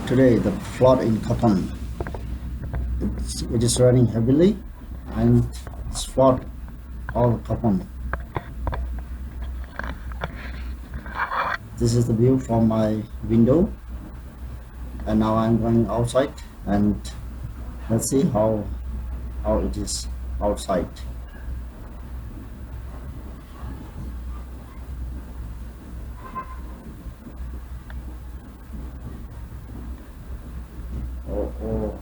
today the flood in Kapan. It is raining heavily and it's flood all Kapan. This is the view from my window, and now I'm going outside and let's see how it is outside. Oh.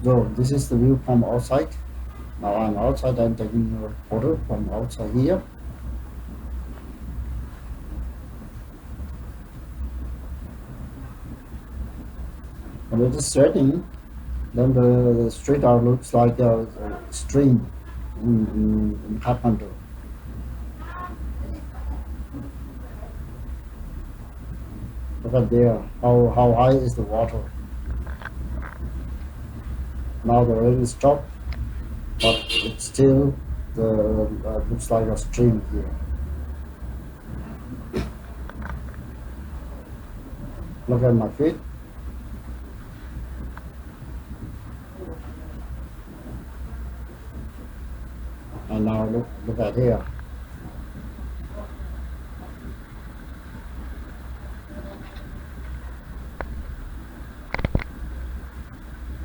So this is the view from outside. Now I'm outside and taking a photo from outside here. When it is raining, then the street art looks like a stream in Kathmandu. Look at there, how high is the water. Now the rain is stopped, but it's still looks like a stream here. Look at my feet. And now look at here.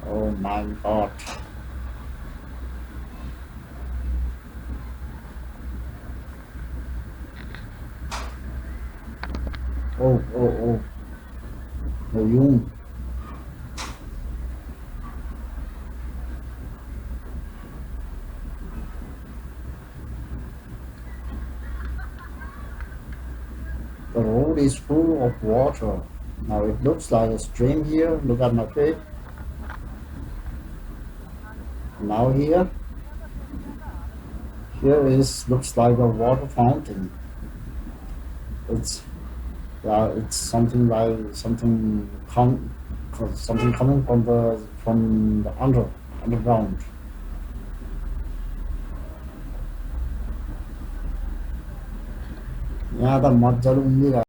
Oh my God. Oh. The Yung. The road is full of water. Now it looks like a stream here. Look at my feet. Now here looks like a water fountain. It's something like something coming from the underground. यहाँ त मजाले उम्लिरहेको